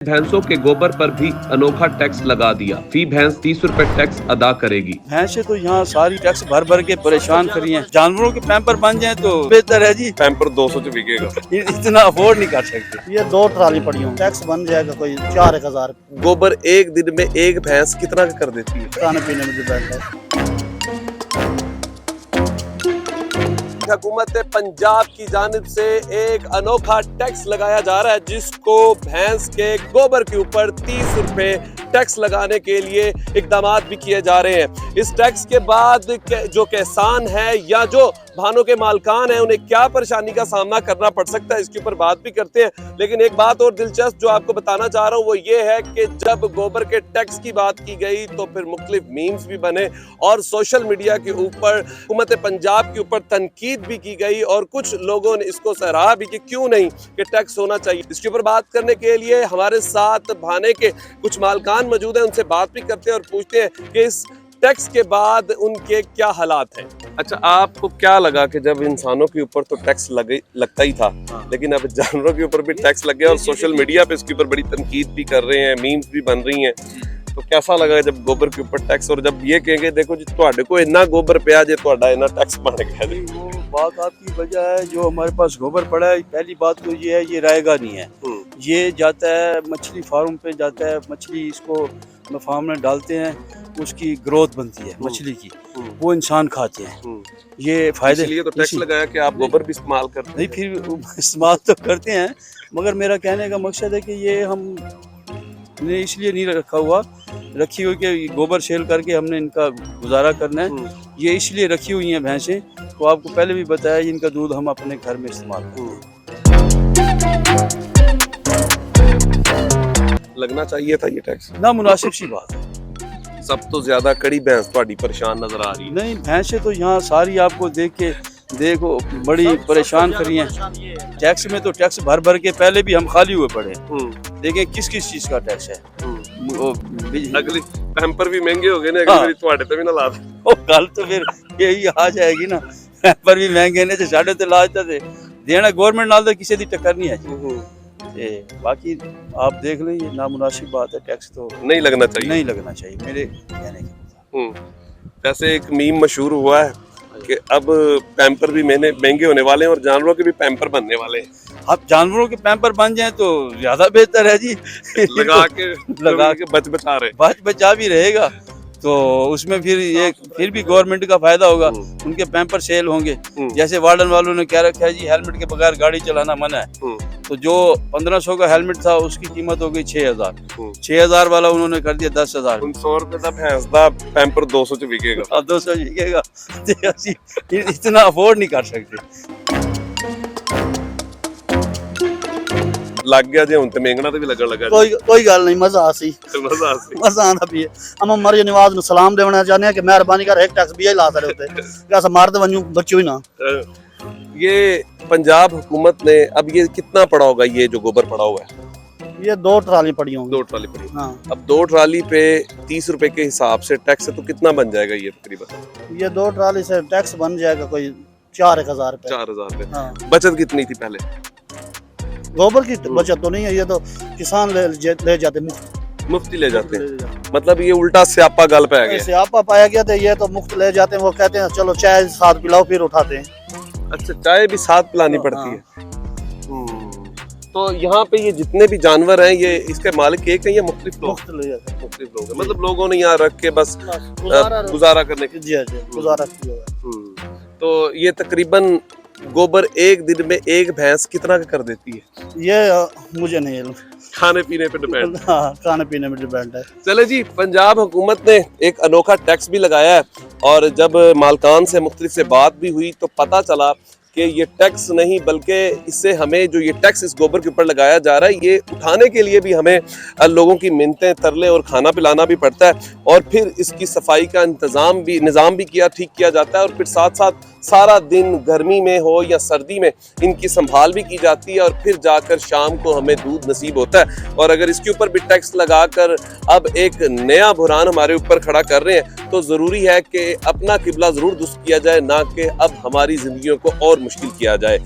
भैंसों के गोबर पर भी अनोखा टैक्स लगा दिया। फी भैंस 30 रुपए टैक्स अदा करेगी। भैंसे तो यहाँ सारी टैक्स भर भर के परेशान करी हैं। जानवरों के पैम्पर बन जाए तो बेहतर है जी। पैम्पर 200 च बिकेगा। इतना अफोर्ड नहीं कर सकते। ये 2 ट्राली पड़ी हूँ, टैक्स बन जाएगा कोई 4-1000। गोबर एक दिन में एक भैंस कितना का कर देती है? खाने पीने में डिपेंड है। हुकूमत पंजाब की जानिब से एक अनोखा टैक्स लगाया जा रहा है, जिसको भैंस के गोबर के ऊपर 30 रुपए टैक्स लगाने के लिए इकदाम भी किए जा रहे हैं। इस टैक्स के बाद जो किसान है या जो वाहनों के मालकान हैं, उन्हें क्या परेशानी का सामना करना पड़ सकता है, इसके ऊपर बात भी करते हैं। लेकिन एक बात और दिलचस्प जो आपको बताना चाह रहा हूँ वो ये है कि जब गोबर के टैक्स की बात की गई तो फिर मुख्तलिफ मीम्स भी बने और सोशल मीडिया के ऊपर हुकूमत पंजाब के ऊपर तनकीद भी की गई और कुछ लोगों ने इसको सराहा भी कि क्यों नहीं कि टैक्स होना चाहिए। इसके ऊपर बात करने के लिए हमारे साथ भाने के कुछ मालकान मौजूद हैं, उनसे बात भी करते हैं और पूछते हैं कि इस टैक्स के बाद उनके क्या हालात हैं। अच्छा, आपको क्या लगा कि जब इंसानों के ऊपर तो टैक्स लगता ही था, लेकिन अब जानवरों के ऊपर भी टैक्स लग गया और सोशल मीडिया पे इसके ऊपर बड़ी तनकीद भी कर रहे हैं, मीम्स भी बन रही हैं, तो कैसा लगा जब गोबर के ऊपर टैक्स? और जब ये कहेंगे देखो जी तुहाडे को इतना गोबर पिया जे तुहाडा इतना टैक्स बन गया जी। वो बात आपकी वजह है, जो हमारे पास गोबर पड़ा है, पहली बात तो ये है ये रहेगा नहीं है। ये जाता है मछली फार्म पे जाता है, मछली इसको फार्म में डालते हैं, उसकी ग्रोथ बनती है मछली की, वो इंसान खाते हैं। ये फायदे इसलिए तो टैक्स लगाया कि आप गोबर भी इस्तेमाल करते नहीं, फिर इस्तेमाल तो करते हैं, मगर मेरा कहने का मकसद है कि ये हम ने इसलिए नहीं रखा हुआ, रखी हुई कि गोबर सेल करके हमने इनका गुजारा करना है। ये इसलिए रखी हुई हैं भैंसें, तो आपको पहले भी बताया इनका दूध हम अपने घर में इस्तेमाल करते हैं। लगना चाहिए था ये टैक्स, ना मुनासिब सी बात है। सब तो ज्यादा कड़ी भैंस ਤੁਹਾਡੀ परेशान नजर आ रही है। नहीं, भैंसें तो यहाँ सारी आपको देखो बड़ी परेशान करी हैं। टैक्स में तो टैक्स भर भर के पहले भी हम खाली हुए पड़े। देखें किस किस चीज का टैक्स है। अगली पैम्पर भी महंगे हो गए ने, अगली बारी ਤੁਹਾਡੇ ਤੇ ਵੀ ਨਾ ਲਾ ਦੇ। ਉਹ ਗੱਲ तो फिर यही आ जाएगी ना, पर भी महंगे ने साढ़े तो लाज तो देना गवर्नमेंट नाल तो किसी दी टक्कर नहीं है जी। बाकी आप देख लें, ये नामुनासिब बात है, टैक्स तो नहीं लगना चाहिए, नहीं लगना चाहिए मेरे कहने के। वैसे एक मीम मशहूर हुआ है कि अब पैम्पर भी महंगे होने वाले हैं और जानवरों के भी पैम्पर बनने वाले हैं। अब जानवरों के पैम्पर बन जाएं तो ज्यादा बेहतर है जी। लगा के बचा रहे, बचा भी रहेगा तो उसमें फिर भी गवर्नमेंट का फायदा होगा, उनके पैम्पर सेल होंगे। जैसे वार्डन वालों ने क्या रखा है जी, हेलमेट के बगैर गाड़ी चलाना मना है, तो जो 1500 का हेलमेट था उसकी कीमत हो गई 6000। 6000 वाला उन्होंने कर दिया 10,000। 100 रुपए का भैंस का पैम्पर 200 च बिकेगा। 200 बिकेगा, इतना अफोर्ड नहीं कर सकते। लग गया जे हुन ते मेंगना ते भी लगन लगा। कोई गल नहीं, मजा आसी मजा आंदा भी है। हम मर नवाज नु सलाम देना चाहते हैं कि मेहरबानी कर एक टैक्स भी ला दे उते कैसा मार दे वन्यू बच्चो ही ना। ये पंजाब हुकूमत ने अब ये कितना पड़ा होगा, ये जो गोबर पड़ा हुआ है? ये 2 ट्राली पड़ी होंगी। 2 ट्राली पड़ी। हाँ। अब 2 ट्राली पे 30 रुपए के हिसाब से टैक्स है तो कितना बन जाएगा ये तकरीबन? ये 2 ट्राली से टैक्स बन जाएगा कोई 4-1000 रुपए। 4000 रुपए। हाँ। बचत कितनी थी पहले? गोबर की बचत तो नहीं है, ये तो किसान ले जाते मुफ्त ले जाते हैं। मतलब ये उल्टा स्यापा गल पे आ गया। स्यापा पाया गया था, ये तो मुफ्त ले जाते हैं। वो कहते हैं चलो चाय साथ पिलाओ, फिर उठाते हैं। अच्छा, चाय भी साथ पिलानी पड़ती है। तो यहाँ पे ये जितने भी जानवर हैं, ये इसके मालिक एक हैं या मुख्तलिफ लोग हैं? मतलब लोगों ने यहाँ रख के बस गुजारा करने के। जी गुजारा किया। तो ये तकरीबन गोबर एक दिन में एक भैंस कितना का कर देती है? ये मुझे नहीं है, खाने पीने पे डिपेंड। हाँ, खाने पीने में डिपेंड है। चले जी, पंजाब हुकूमत ने एक अनोखा टैक्स भी लगाया है और जब मालकान से मुख्तलिफ से बात भी हुई तो पता चला कि ये टैक्स नहीं बल्कि इससे हमें जो ये टैक्स इस गोबर के ऊपर लगाया जा रहा है, ये उठाने के लिए भी हमें लोगों की मिन्नतें तरले और खाना पिलाना भी पड़ता है और फिर इसकी सफाई का निज़ाम भी ठीक किया जाता है और फिर साथ साथ सारा दिन गर्मी में हो या सर्दी में इनकी संभाल भी की जाती है और फिर जाकर शाम को हमें दूध नसीब होता है। और अगर इसके ऊपर भी टैक्स लगाकर अब एक नया बुहरान हमारे ऊपर खड़ा कर रहे हैं तो ज़रूरी है कि अपना किबला ज़रूर दुरुस्त किया जाए, ना कि अब हमारी ज़िंदगियों को और मुश्किल किया जाए।